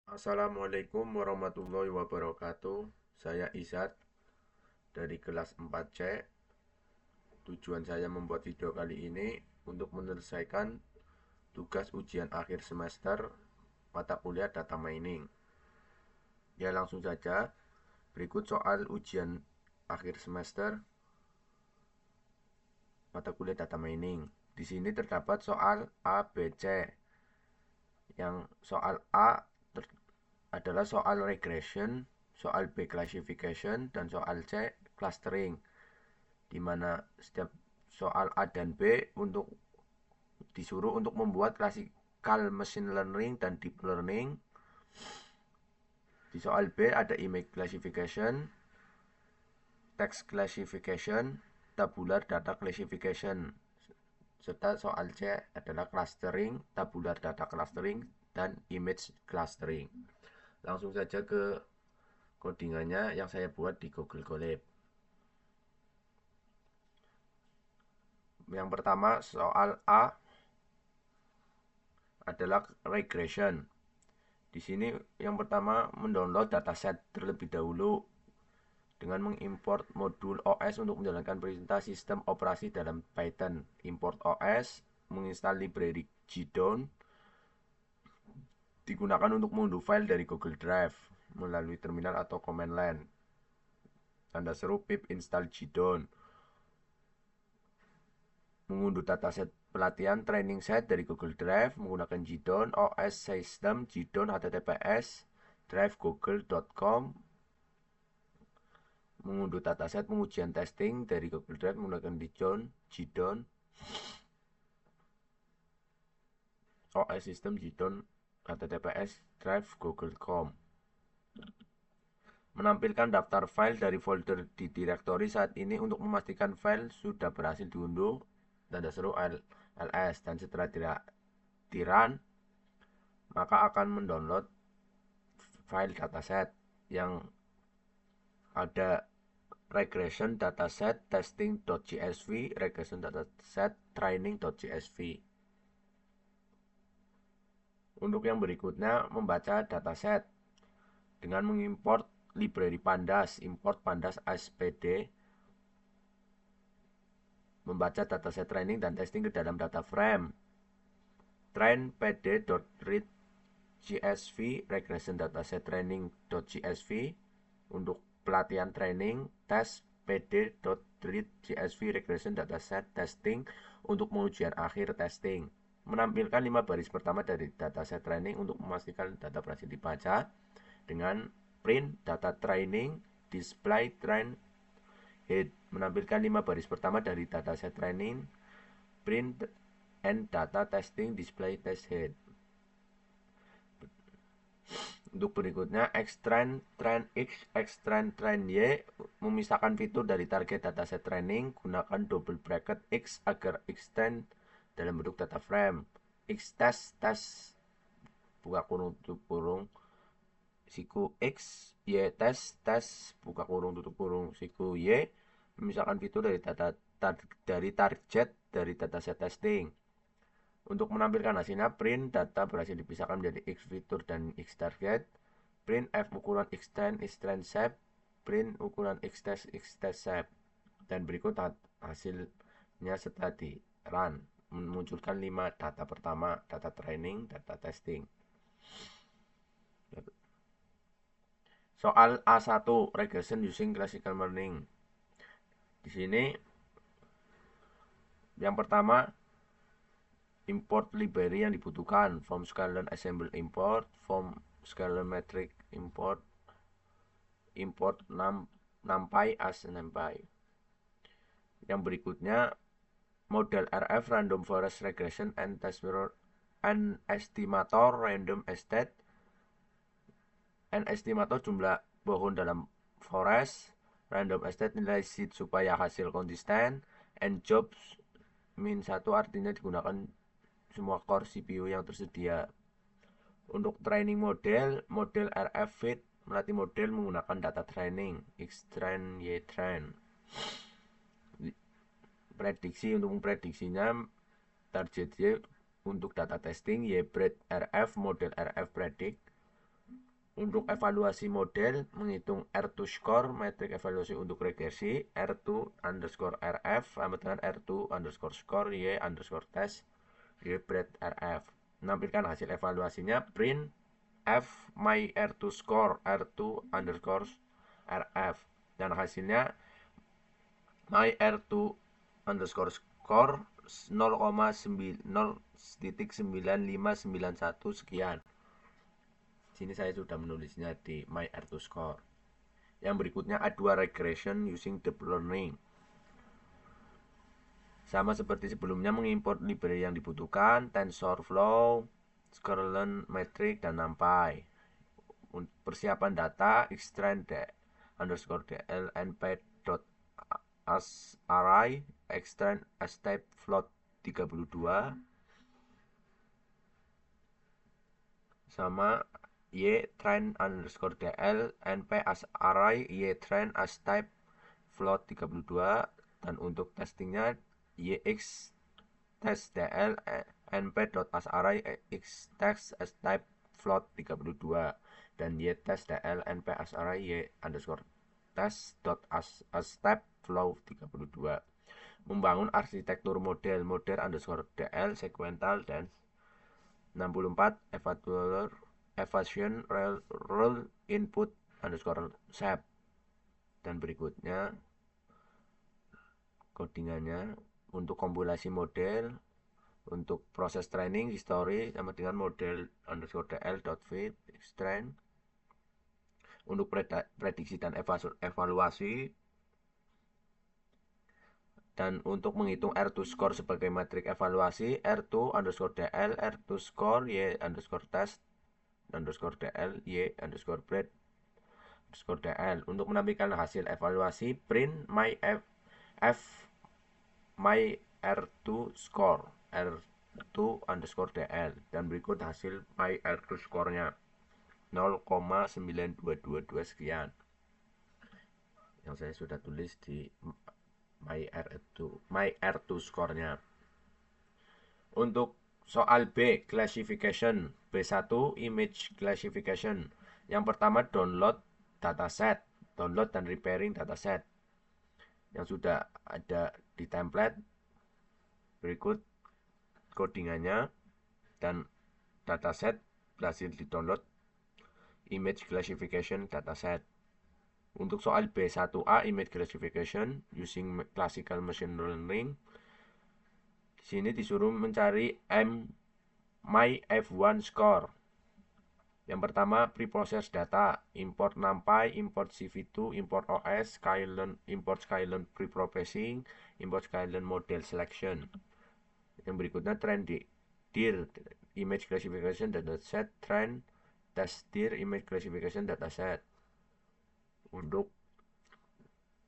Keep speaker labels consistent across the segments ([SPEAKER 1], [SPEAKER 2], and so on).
[SPEAKER 1] Assalamualaikum warahmatullahi wabarakatuh. Saya Izat dari kelas 4C. Tujuan saya membuat video kali ini untuk menyelesaikan tugas ujian akhir semester mata kuliah data mining. Ya, langsung saja. Berikut soal ujian akhir semester mata kuliah data mining. Di sini terdapat soal A, B, C. Yang soal A adalah soal regression, soal B classification, dan soal C clustering, di mana setiap soal A dan B disuruh untuk membuat classical machine learning dan deep learning. Di soal B ada image classification, text classification, tabular data classification. Serta soal C adalah clustering, tabular data clustering, dan image clustering. Langsung saja ke codingannya yang saya buat di Google Colab. Yang pertama, soal A adalah regression. Di sini yang pertama mendownload dataset terlebih dahulu dengan mengimport modul OS untuk menjalankan perintah sistem operasi dalam Python. Import OS, menginstal library JDown, digunakan untuk mengunduh file dari Google Drive melalui terminal atau command line. Tanda seru pip install JDown. Mengunduh dataset pelatihan training set dari Google Drive menggunakan JDown, OS System, JDown, HTTPS, drive.google.com. Mengunduh dataset pengujian testing dari Google Drive menggunakan JDown, OS System, JDown, HTTPS, drive.google.com. Menampilkan daftar file dari folder di direktori saat ini untuk memastikan file sudah berhasil diunduh. Tanda seru ls, dan setelah di-run maka akan mendownload file dataset yang ada regression dataset testing.csv, regression dataset training.csv. Untuk yang berikutnya, membaca dataset dengan mengimport library pandas, import pandas spd, membaca dataset training dan testing ke dalam data frame. Train pd.read CSV regression dataset training.csv untuk pelatihan training, tes pd.read CSV regression dataset testing untuk pengujian akhir testing. Menampilkan 5 baris pertama dari dataset training untuk memastikan data berhasil dibaca dengan print data training display train head. Menampilkan 5 baris pertama dari dataset training print and data testing display test head. Untuk berikutnya, extend train X, extend train Y, memisahkan fitur dari target dataset training, gunakan double bracket X agar extend dalam bentuk data frame. X test buka kurung tutup kurung siku X, Y test buka kurung tutup kurung siku Y, memisahkan fitur dari target dari dataset testing. Untuk menampilkan hasilnya, print data berhasil dipisahkan menjadi X fitur dan X target. Print F ukuran extend shape, print ukuran X test shape. Dan berikut hasilnya setelah di run, memunculkan 5 data pertama, data training, data testing. Soal A1, regression using classical learning. Di sini yang pertama, import library yang dibutuhkan, from scalar assemble import, from scalar metric import numpy as numpy. Yang berikutnya, model RF random forest regression and test mirror and estimator random estate, and estimator jumlah pohon dalam forest, random estate nilai seed supaya hasil konsisten, and jobs min 1 artinya digunakan semua core CPU yang tersedia. Untuk training model RF fit, melatih model menggunakan data training X-train, Y-train. Prediksi, untuk memprediksinya, target Y untuk data testing, Y-breed RF, model RF predict. Untuk evaluasi model, menghitung R2 score, metrik evaluasi untuk regresi, R2 underscore RF, sama dengan R2 underscore score, Y underscore test, Y bread RF. Menampilkan hasil evaluasinya, print F my R2 score, R2 underscore RF. Dan hasilnya, my R2 underscore score 0,9591 sekian. Sini saya sudah menulisnya di my R2 score. Yang berikutnya A2 regression using deep learning. Sama seperti sebelumnya, mengimport library yang dibutuhkan, TensorFlow, Sklearn Metric, dan NumPy. Persiapan data, extract underscore dl np.asri, extract as-type float 32, sama y train underscore dl np as-array y train as-type float 32. Dan untuk testingnya, yx test dl np.asarray x test as-type float 32, dan y test dl np asarray y underscore test dot as-type float 32. Membangun arsitektur model underscore dl sequential dan 64 evaluation rule input underscore shape. Dan berikutnya codingannya untuk kompilasi model, untuk proses training history sama dengan model underscore dl.fit strength, untuk prediksi dan evaluasi, dan untuk menghitung R2 score sebagai metrik evaluasi, R2 underscore dl R2 score y underscore test underscore dl y underscore bread underscore dl. Untuk menampilkan hasil evaluasi, print my f my R2 score R2 underscore dl, dan berikut hasil my R2 score-nya 0,9222 sekian yang saya sudah tulis di my R2 score-nya. Untuk soal B, classification B1 image classification. Yang pertama, download dataset, download dan repairing dataset yang sudah ada di template. Berikut codingannya, dan dataset berhasil di download, image classification dataset. Untuk soal B1A image classification using classical machine learning, di sini disuruh mencari my F1 score. Yang pertama, preprocess data, import NumPy, import CV2, import OS, import Sklearn preprocessing, import Sklearn model selection. Yang berikutnya, trend dir image classification dataset, trend test dir image classification dataset. Untuk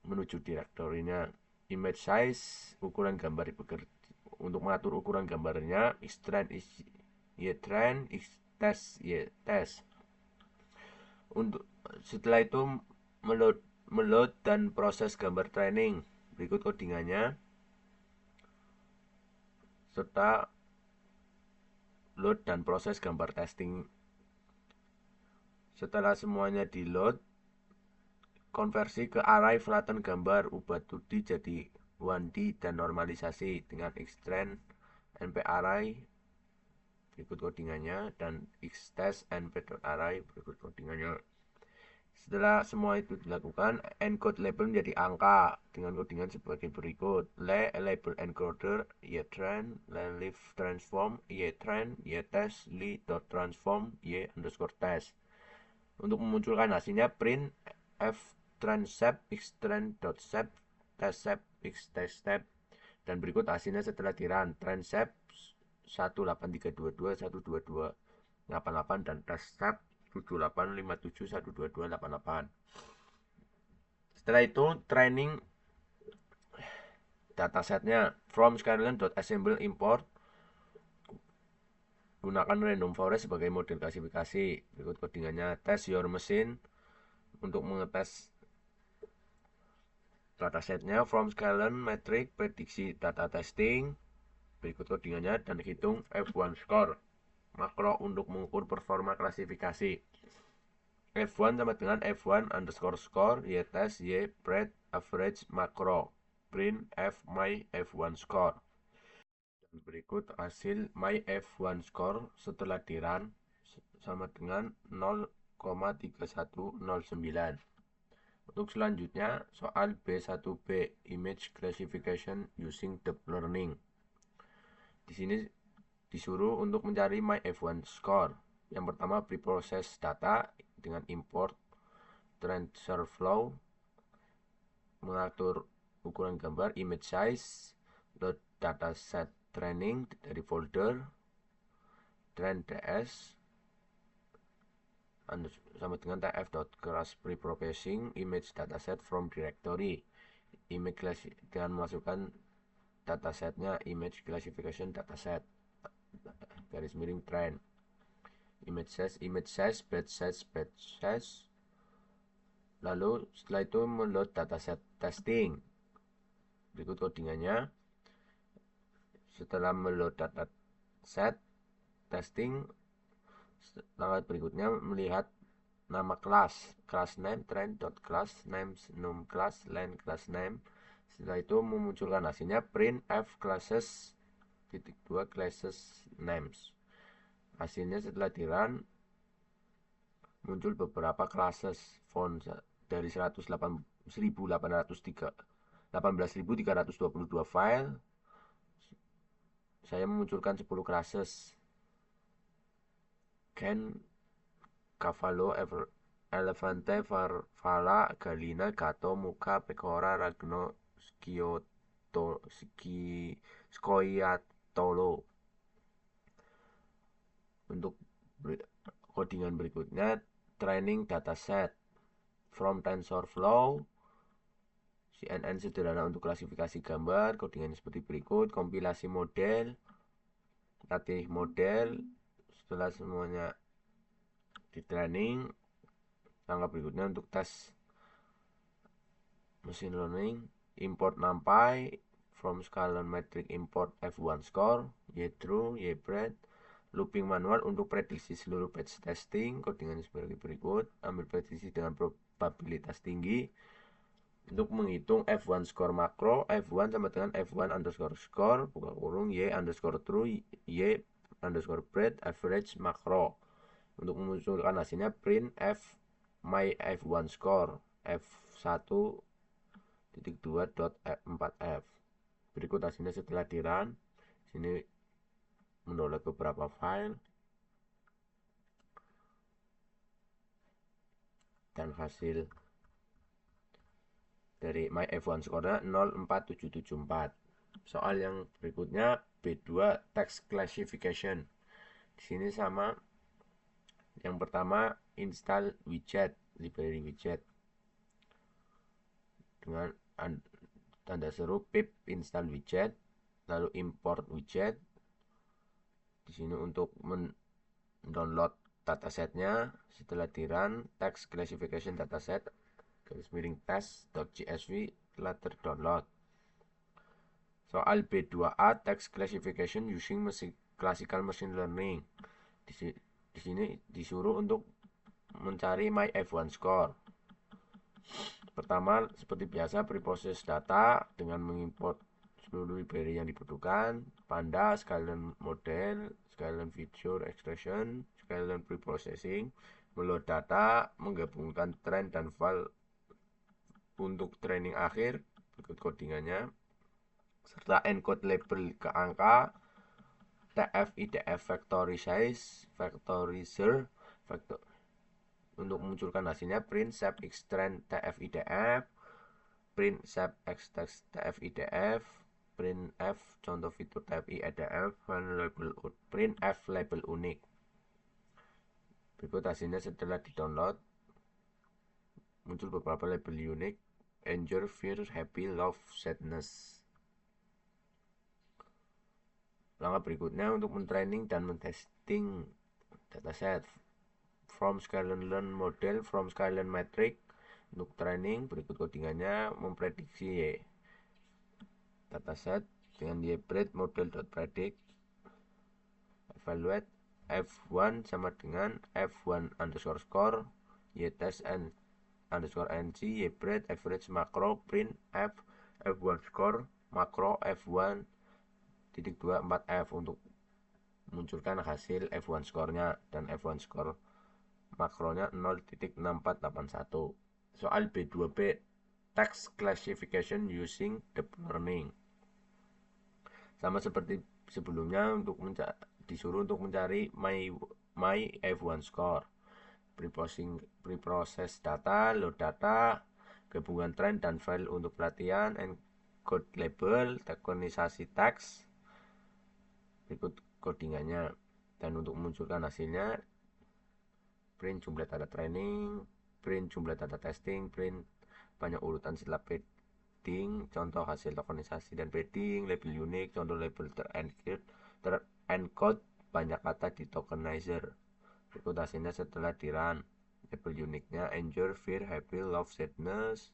[SPEAKER 1] menuju direktorinya, image size, ukuran gambar bekerja. Untuk mengatur ukuran gambarnya, xtrend ytrend, xtest ytest. Untuk setelah itu meload dan proses gambar training. Berikut codingannya serta load dan proses gambar testing. Setelah semuanya di load, konversi ke array flatten gambar, ubah 2D jadi 1D dan normalisasi dengan xtrend np array, berikut codingannya, dan xtest np.array, berikut codingannya. Setelah semua itu dilakukan, encode label menjadi angka dengan codingan sebagai berikut. Label encoder ytrend leaf transform ytrend ytest li.transform y underscore test. Untuk memunculkan hasilnya, print f transcept xtrend.sep testcep xtestcep, dan berikut hasilnya setelah dirun. Transcept 18322 122 88 dan testcep 7857122288. Setelah itu training datasetnya, from Sklearn.assemble import, gunakan random forest sebagai model klasifikasi. Berikut codingannya, test your machine untuk mengetes datasetnya, from Sklearn metric prediksi data testing, berikut codingannya, dan hitung F1 score, makro untuk mengukur performa klasifikasi. F1 sama dengan F1 underscore score y test y breadth average makro print F my F1 score. Dan berikut hasil my F1 score setelah di run sama dengan 0,3109. Untuk selanjutnya soal B1B image classification using deep learning. Di sini disuruh untuk mencari my F1 score. Yang pertama preprocess data dengan import TensorFlow, mengatur ukuran gambar, image size, load dataset training dari folder, train.ts sama dengan tf.class preprocessing image dataset from directory, image dengan memasukkan datasetnya image classification dataset garis miring train, image size, batch size. Lalu setelah itu meload dataset testing. Berikut codingannya. Setelah meload dataset testing, langkah berikutnya melihat nama kelas name train.class names num class line class name. Setelah itu memunculkan hasilnya print f classes (2 classes names). Hasilnya setelah di run muncul beberapa classes font dari 18.322 file. Saya memunculkan 10 classes: Ken, Cavallo, Elefante, Farfalla, Galina, Gato, Muka, Pecora, Ragno, Scoiattolo. Untuk codingan berikutnya, training dataset from TensorFlow, CNN sederhana untuk klasifikasi gambar. Codingannya seperti berikut: kompilasi model, latih model. Setelah semuanya di training, langkah berikutnya untuk tes machine learning, import NumPy from Scalon metric, import F1 score, y true, y breadth, looping manual untuk prediksi seluruh batch testing. Codingannya seperti berikut: ambil prediksi dengan probabilitas tinggi. Untuk menghitung F1 score makro, F1 sama dengan F1 underscore score buka kurung y underscore true y underscore breadth average makro. Untuk memunculkan hasilnya print f my F1 score f1.2.4f. Berikut hasilnya setelah di run. Sini mendownload beberapa file dan hasil dari my F1 score-nya 04774. Soal yang berikutnya B2 text classification. Di sini sama. Yang pertama install widget, library widget dengan tanda seru pip install widget, lalu import widget. Di sini untuk mendownload datasetnya. Setelah di run, text classification dataset garis miring test.csv telah terdownload. Soal B2A text classification using classical machine learning. Di sini disuruh untuk mencari my F1 score. Pertama, seperti biasa, preprocess data dengan mengimport seluruh library yang dibutuhkan: Panda, Scikit model, Scikit feature extraction, Scikit preprocessing, meload data, menggabungkan train dan file untuk training akhir. Berikut codingannya, serta encode label ke angka, TF IDF factorize, factorizer, untuk memunculkan hasilnya print sep xtrain TF IDF, print sep xtext TF IDF, print f contoh fitur TF IDF, print f label unik. Berikut hasilnya setelah di-download. Muncul beberapa label unik: anger, fear, happy, love, sadness. Langkah berikutnya untuk mentraining dan mentesting dataset from Scikit-learn model from Scikit metric. Untuk training, berikut codingannya: memprediksi y dataset dengan y breadth model.predict, evaluate F1 sama dengan F1 underscore score ytest and underscore nc yBread average makro print f1 score makro f1 titik 24f untuk munculkan hasil F1 skornya, dan F1 skor makronya 0.6481. Soal B2B text classification using deep learning. Sama seperti sebelumnya, disuruh untuk mencari my F1 score, preprocess data, load data, gabungan trend dan file untuk pelatihan, encode label, teknisasi teks, berikut codingannya. Dan untuk memunculkan hasilnya, print jumlah data training, print jumlah data testing, print banyak urutan setelah padding, contoh hasil tokenisasi dan padding, label unik, contoh label terencode banyak kata di tokenizer. Berikut hasilnya setelah di run. Label uniknya anger, fear, happy, love, sadness,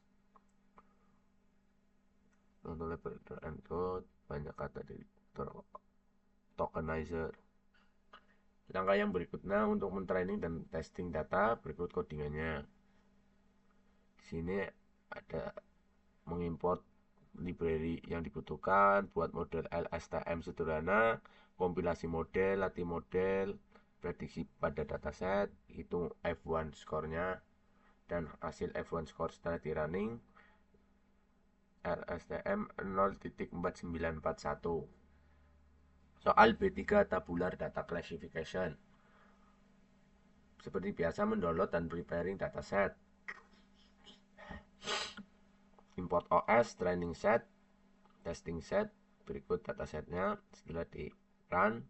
[SPEAKER 1] contoh label terencode banyak kata di tokenizer. Langkah yang berikutnya untuk mentraining dan testing data, berikut codingannya. Di sini ada mengimport library yang dibutuhkan, buat model LSTM sederhana, kompilasi model, latih model, prediksi pada dataset, hitung F1 skornya, dan hasil F1 score setelah di running LSTM 0.4941. Soal B3 tabular data classification. Seperti biasa, mendownload dan preparing dataset. Import OS, training set, testing set, berikut datasetnya. Setelah di run,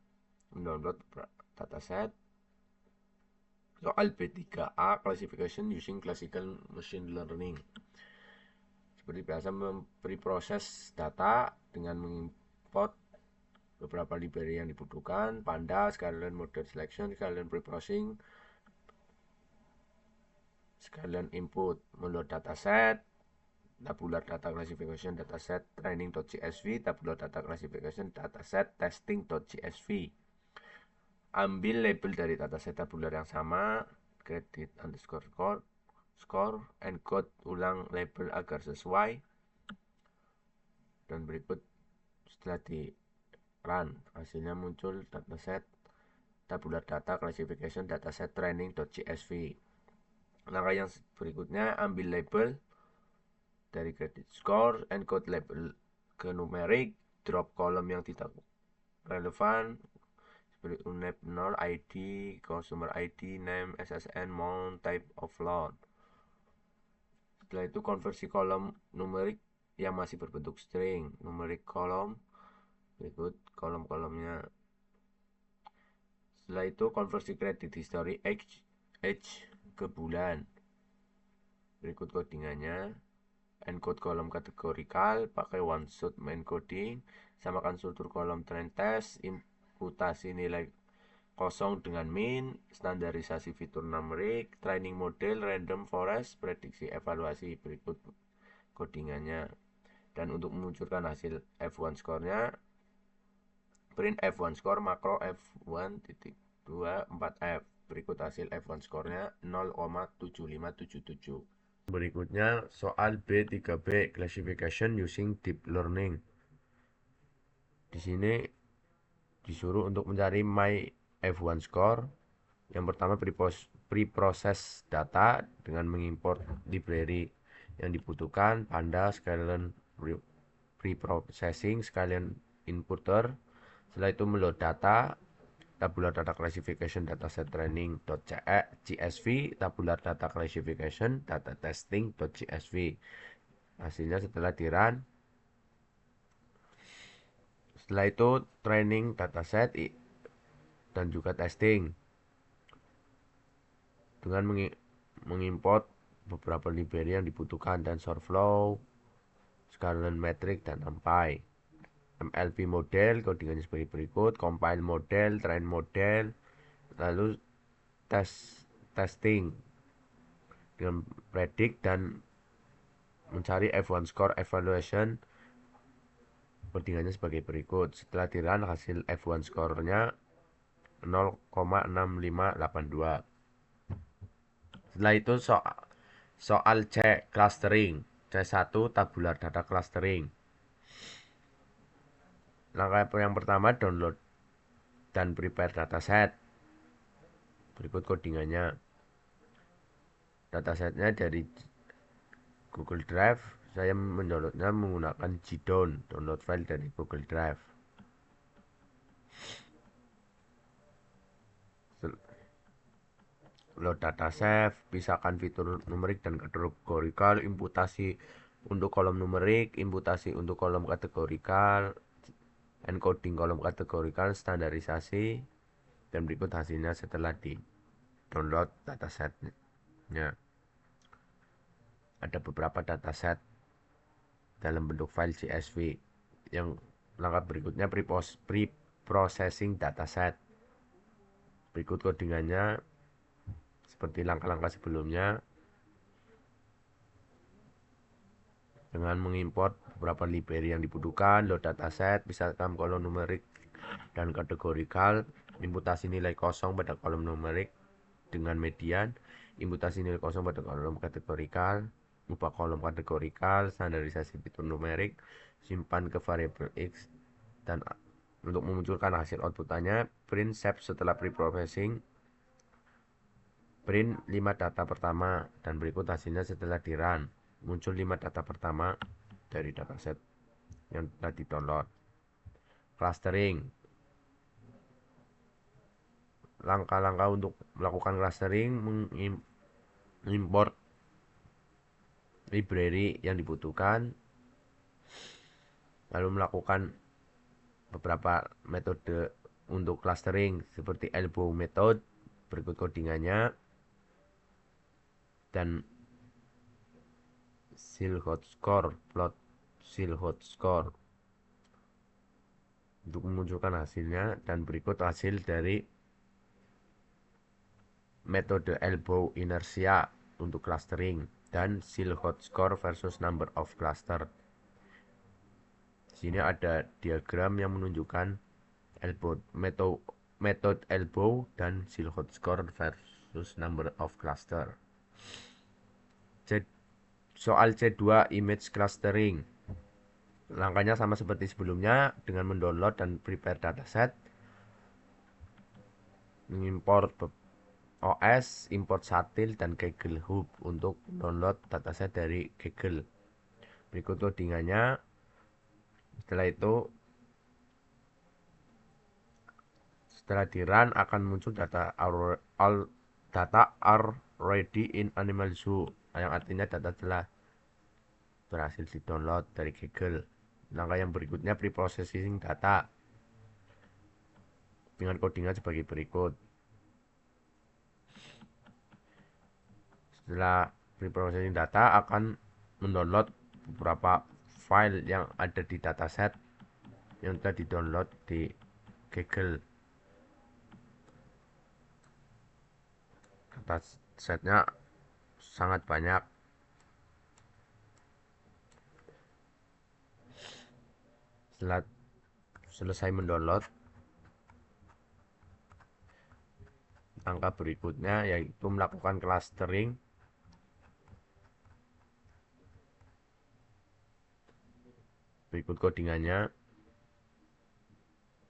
[SPEAKER 1] mendownload dataset. Soal B3A, classification using classical machine learning. Seperti biasa, preproses data dengan mengimport beberapa library yang dibutuhkan, Panda, Sklearn model selection, Sklearn preprocessing, sekalian input, meload dataset, tabular data classification dataset training.csv, tabular data classification dataset testing.csv. Ambil label dari dataset tabular yang sama, credit underscore score, encode ulang label agar sesuai, dan berikut setelah di run hasilnya muncul dataset tabular data classification dataset training.csv. Langkah yang berikutnya, ambil label dari credit score, encode label ke numerik, drop kolom yang tidak relevan seperti unep 0, ID, consumer ID, name, SSN, mount, type of loan. Setelah itu konversi kolom numerik yang masih berbentuk string, numerik kolom, berikut kolom-kolomnya. Setelah itu konversi credit history age ke bulan, berikut codingannya. Encode kolom kategorikal pakai one shot main coding, samakan struktur kolom trend test, imputasi nilai kosong dengan min, standarisasi fitur numerik, training model, random forest, prediksi evaluasi, berikut codingannya. Dan untuk memunculkan hasil F1 skornya, print F1 score makro F1.24F, berikut hasil F1 skornya 0,7577. Berikutnya soal B3B classification using deep learning. Di sini disuruh untuk mencari my F1 score. Yang pertama, preprocess data dengan mengimport library yang dibutuhkan, Panda, Sklearn preprocessing, sekalian inputter. Setelah itu meload data, tabular data classification dataset training.csv, tabular data classification data testing.csv. Hasilnya setelah di run. Setelah itu training dataset dan juga testing dengan mengimport beberapa library yang dibutuhkan, TensorFlow, Sklearn metric, dan NumPy. MLP model codingannya sebagai berikut: compile model, train model, lalu testing dengan predict dan mencari F1 score evaluation, codingannya sebagai berikut. Setelah di run, hasil F1 skornya 0,6582. Setelah itu soal C clustering. C1 tabular data clustering. Langkah yang pertama download dan prepare dataset. Berikut codingannya. Datasetnya dari Google Drive. Saya mendownloadnya menggunakan download file dari Google Drive. Load dataset, pisahkan fitur numerik dan kategorikal, imputasi untuk kolom numerik, imputasi untuk kolom kategorikal, encoding kolom kategorikal, standarisasi, dan berikut hasilnya setelah di download datasetnya. Ada beberapa dataset dalam bentuk file CSV. Yang langkah berikutnya pre-processing dataset. Berikut codingannya seperti langkah-langkah sebelumnya. Dengan mengimport beberapa library yang dibutuhkan, load dataset, pisahkan kolom numerik dan kategorikal, imputasi nilai kosong pada kolom numerik dengan median, imputasi nilai kosong pada kolom kategorikal, ubah kolom kategorikal, standarisasi fitur numerik, simpan ke variabel X, dan untuk memunculkan hasil outputannya, print save setelah pre-processing, print 5 data pertama, dan berikut hasilnya setelah di run. Muncul 5 data pertama dari dataset yang telah di-download. Clustering. Langkah-langkah untuk melakukan clustering, mengimport library yang dibutuhkan, lalu melakukan beberapa metode untuk clustering seperti elbow method, berikut codingannya, dan silhouette score, plot silhouette score untuk memunculkan hasilnya, dan berikut hasil dari metode elbow inertia untuk clustering dan silhouette score versus number of cluster. Di sini ada diagram yang menunjukkan metode elbow dan silhouette score versus number of cluster. Soal C2 image clustering. Langkahnya sama seperti sebelumnya dengan mendownload dan prepare dataset, mengimport OS, import Satil dan Kaggle Hub untuk download dataset dari Kaggle. Berikut codingannya. Setelah itu, setelah di run akan muncul data already in Animal Zoo, yang artinya data telah berhasil di download dari Kaggle. Langkah yang berikutnya pre-processing data dengan codingan sebagai berikut. Setelah pre-processing data akan mendownload beberapa file yang ada di dataset yang telah di-download di Kaggle. Datasetnya sangat banyak. Setelah selesai mendownload, langkah berikutnya yaitu melakukan clustering. Berikut codingannya.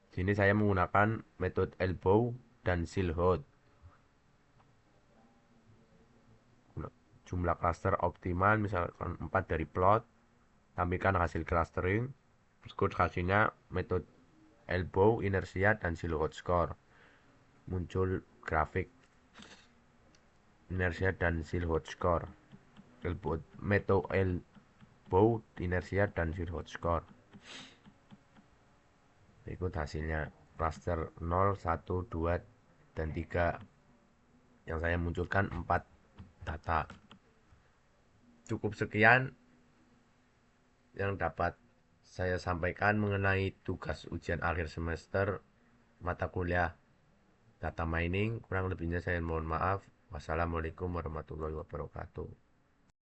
[SPEAKER 1] Sini saya menggunakan metode elbow dan silhouette. Jumlah cluster optimal misalkan 4 dari plot. Tampilkan hasil clustering. Berikut hasilnya metode elbow, inersia, dan silhouette score. Muncul grafik inersia dan silhouette score. Metode elbow, inersia, dan silhouette score. Berikut hasilnya cluster 0, 1, 2, dan 3 yang saya munculkan 4 data. Cukup sekian yang dapat saya sampaikan mengenai tugas ujian akhir semester mata kuliah data mining. Kurang lebihnya saya mohon maaf. Wassalamualaikum warahmatullahi wabarakatuh.